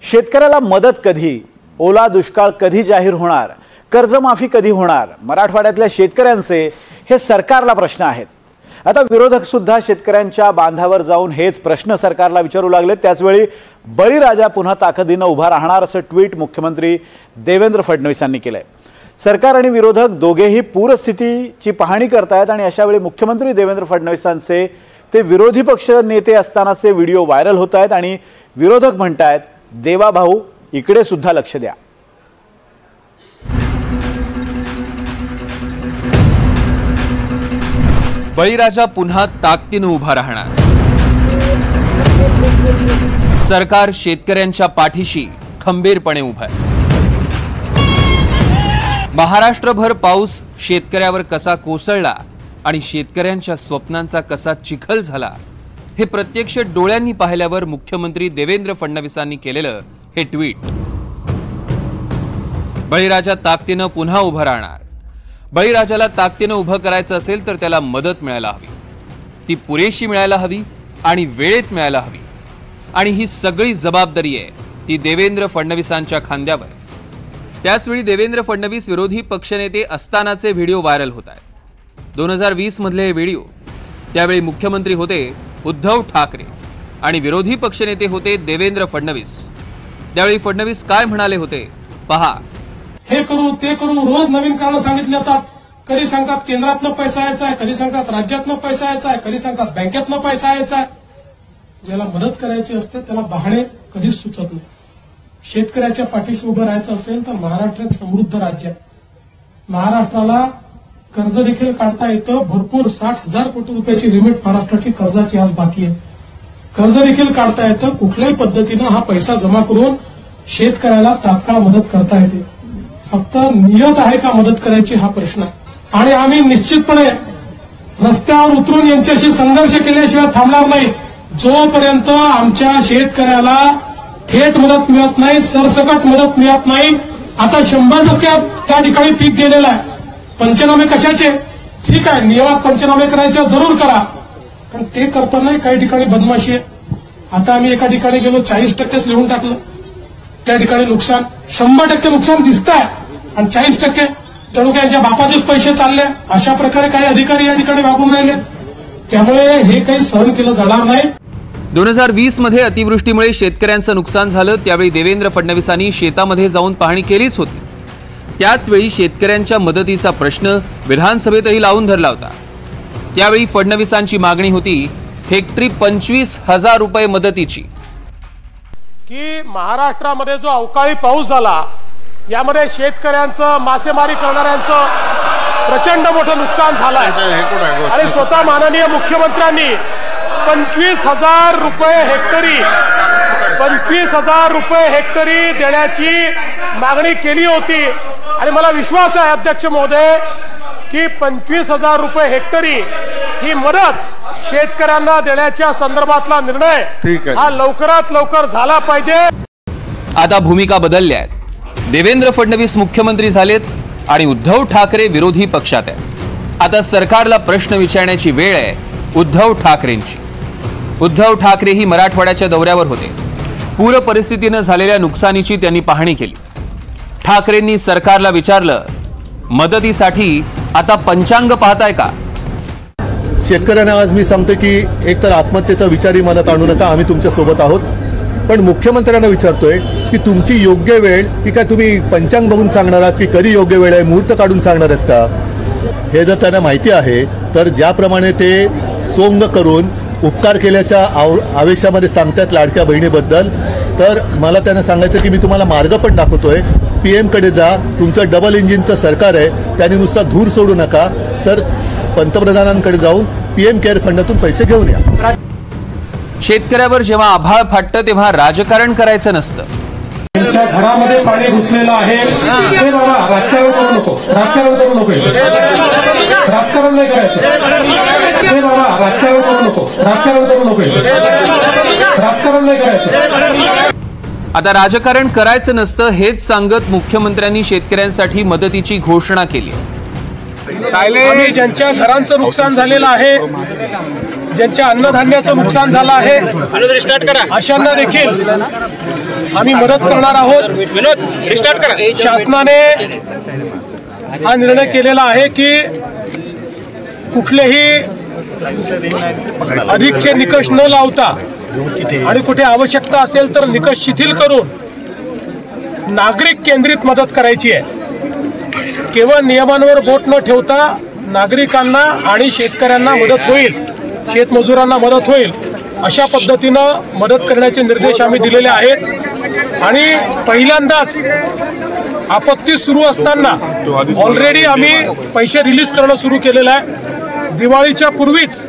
शेतकऱ्याला मदत कधी, ओला दुष्काळ कधी जाहीर होणार, कर्जमाफी कधी होणार, मराठवाड्यातल्या शेतकऱ्यांचे हे सरकारला प्रश्न आहेत। आता विरोधक सुद्धा शेतकऱ्यांच्या बांधावर जाऊन हेच प्रश्न सरकारला विचारू लागले। त्याचवेळी बळीराजा पुन्हा ताकदीने उभा राहणार असं ट्विट मुख्यमंत्री देवेंद्र फडणवीसांनी केलंय। सरकार आणि विरोधक दोघेही पूरस्थितीची पाहणी करतायत आणि अशा वेळी मुख्यमंत्री देवेंद्र फडणवीसांचे ते विरोधी पक्ष नेते असतानाचे व्हिडिओ व्हायरल होत आहेत आणि विरोधक म्हणतायत देवा भाऊ इकडे सुद्धा लक्ष द्या। बळीराजा पुन्हा ताकदीने उभा राहणार। सरकार शेतकऱ्यांच्या पाठीशी खंबीरपणे उभा आहे। महाराष्ट्रभर पाऊस शेतकऱ्यावर कसा कोसळला आणि शेतकऱ्यांच्या स्वप्नांचा कसा चिखल झाला हे प्रत्यक्ष डोळ्यांनी पाहिल्यावर मुख्यमंत्री देवेंद्र फडणवीसांनी केलेलं हे ट्विट। बळीराजा ताकदीने पुन्हा उभा राहणार। बळीराजाला ताकदीने उभं करायचं असेल तर त्याला मदत मिळायला हवी, ती पुरेशी मिळायला हवी आणि वेळेत मिळायला हवी आणि ही सगळी जबाबदारी आहे ती देवेंद्र फडणवीसांच्या खांद्यावर। त्याचवेळी देवेंद्र फडणवीस विरोधी पक्षनेते असतानाचे व्हिडिओ व्हायरल होत आहेत। 2020 मधले हे व्हिडिओ, त्यावेळी मुख्यमंत्री होते उद्धव ठाकरे आणि विरोधी पक्षनेते होते देवेंद्र फडणवीस। त्यावेळी फडणवीस काय म्हणाले होते पहा। हे करू ते करू, रोज नवीन कारण सांगितले जातात। कधी सांगतात केंद्रातनं पैसा यायचा आहे, कधी सांगतात राज्यातनं पैसा यायचा आहे, कधी सांगतात बँकेतनं पैसा यायचा आहे। ज्याला मदत करायची असते त्याला बहाणे कधीच सुचत नाही। शेतकऱ्याच्या पाठीशी उभं राहायचं असेल तर महाराष्ट्र एक समृद्ध राज्य आहे। महाराष्ट्राला कर्ज देखील काढता येतं। भरपूर 60,000 कोटी रुपयाची लिमिट महाराष्ट्राची कर्जाची आज बाकी आहे। कर्ज देखील काढता येतं। कुठल्याही पद्धतीनं हा पैसा जमा करून शेतकऱ्याला तात्काळ मदत करता येते। फक्त नियत आहे का मदत करायची हा प्रश्न आहे आणि आम्ही निश्चितपणे रस्त्यावर उतरून यांच्याशी संघर्ष केल्याशिवाय थांबणार नाही। जोपर्यंत आमच्या शेतकऱ्याला थेट मदत मिळत नाही, सरसकट मदत मिळत नाही। आता 100% त्या ठिकाणी पीक गेलेलं आहे। पंचनामे कशाचे? ठीक आहे, नियमात पंचनामे करायचे जरूर करा, पण ते करताना काही ठिकाणी बदमाशी आहे। आता आम्ही एका ठिकाणी गेलो 40%च लिहून टाकलं। त्या ठिकाणी नुकसान 100% नुकसान दिसत आहे आणि 40% जणू काही यांच्या बापाचेच पैसे चालले। अशा प्रकारे काही अधिकारी या ठिकाणी वागून राहिले। त्यामुळे हे काही सहन केलं जाणार नाही। 2020 मध्ये अतिवृष्टीमुळे शेतकऱ्यांचं नुकसान झालं। त्यावेळी देवेंद्र फडणवीसांनी शेतामध्ये जाऊन पाहणी केलीच होती। त्याचवेळी शेतकऱ्यांच्या मदतीचा प्रश्न विधानसभेतही लावून धरला होता। त्यावेळी फडणवीसांची मागणी होती हेक्टरी 25,000 रुपये मदतीची। की महाराष्ट्रामध्ये जो अवकाळी पाऊस झाला यामध्ये शेतकऱ्यांचं, मासेमारी करणाऱ्यांचं प्रचंड मोठं नुकसान झालं आहे आणि स्वतः माननीय मुख्यमंत्र्यांनी 25,000 रुपये हेक्टरी 25,000 रुपये हेक्टरी देण्याची मागणी केली होती आणि मला विश्वास आहे अध्यक्ष महोदय की 25,000 रुपये हेक्टरी ही मदत शेतकऱ्यांना देण्याच्या संदर्भातला निर्णय हा लवकरात लवकर झाला पाहिजे। आता भूमिका बदलल्या आहेत। देवेंद्र फडणवीस मुख्यमंत्री झालेत आणि उद्धव ठाकरे विरोधी पक्षात आहेत। आता सरकारला प्रश्न विचारण्याची वेळ आहे उद्धव ठाकरेंची। उद्धव ठाकरे ही मराठवाड्याच्या दौऱ्यावर होते। पूर परिस्थितीने झालेल्या नुकसानीची त्यांनी पाहणी केली। ठाकरेंनी सरकारला विचारलं मदतीसाठी आता पंचांग पाहताय का? शेतकऱ्यांना आज मी सांगतो की एकतर आत्महत्येचा विचारही मनात आणू नका, आम्ही तुमच्या सोबत आहोत। पण मुख्यमंत्र्यांना विचारतोय की तुमची योग्य वेळ की काय तुम्ही पंचांग बघून सांगणार आहात की कधी योग्य वेळ आहे, मुहूर्त काढून सांगणार आहेत का? हे जर त्यांना माहिती आहे तर ज्याप्रमाणे ते सोंग करून उपकार केल्याच्या आवेशामध्ये सांगतात लाडक्या बहिणीबद्दल, तर मला त्यांना सांगायचं की मी तुम्हाला मार्ग पण दाखवतोय। पीएमकडे जा, तुमचं डबल इंजिनचं सरकार आहे, त्यांनी नुसता धूर सोडू नका, तर पंतप्रधानांकडे जाऊन पीएम केअर फंडातून पैसे घेऊन या। शेतकऱ्यावर जेव्हा आभाळ फाटतं तेव्हा राजकारण करायचं नसतं। त्यांच्या घरामध्ये पाणी घुसलेलं आहे ते बाबा राजकारण करू नको, राजकारण करू नको, राजकारण नाही करायचं ते बाबा राजकारण करू नको, राजकारण करू नको, राजकारण नाही करायचं। आता राजकारण करायचं नसतं हेच सांगत मुख्यमंत्र्यांनी शेतकऱ्यांसाठी मदतीची घोषणा केली। ज्यांच्या घरांचं नुकसान झालेलं आहे, ज्यांच्या अन्नधान्याचं नुकसान झालं आहे अशांना देखील आम्ही मदत करणार आहोत। शासनाने हा निर्णय केलेला आहे की कुठलेही अधिकचे निकष न लावता आणि कुठे आवश्यकता असेल तर निकष शिथिल करून नागरिक केंद्रित मदत करायची आहे। केवळ नियमांवर बोट न ठेवता नागरिकांना आणि शेतकऱ्यांना मदत होईल, शेतमजुरांना मदत होईल अशा पद्धतीनं मदत करण्याचे निर्देश आम्ही दिलेले आहेत। आणि पहिल्यांदाच आपत्ती सुरू असताना ऑलरेडी आम्ही पैसे रिलीज करणं सुरू केलेलं आहे। दिवाळीच्या पूर्वीच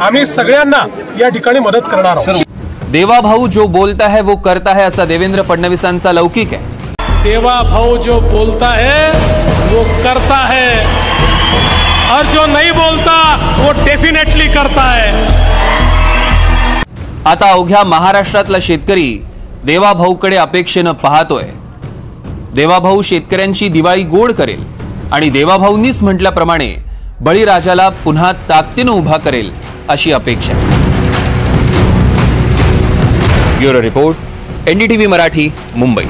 आम्ही सगळ्यांना या ठिकाणी मदत करणार आहोत। देवा भाऊ जो बोलता है वो करता है असा देवेंद्र फडणवीसांचा लौकिक आहे। देवा भाऊ जो बोलता है वो करता है और जो नहीं बोलता वो डेफिनेटली करता है। आता अवघ्या महाराष्ट्रातला शेतकरी देवाभाऊकडे अपेक्षेनं पाहतोय। देवाभाऊ शेतकऱ्यांची दिवाळी गोड करेल आणि देवाभाऊंनीच म्हटल्याप्रमाणे बळीराजाला पुन्हा ताकदीनं उभा करेल अशी अपेक्षा। Bureau report, NDTV Marathi, Mumbai.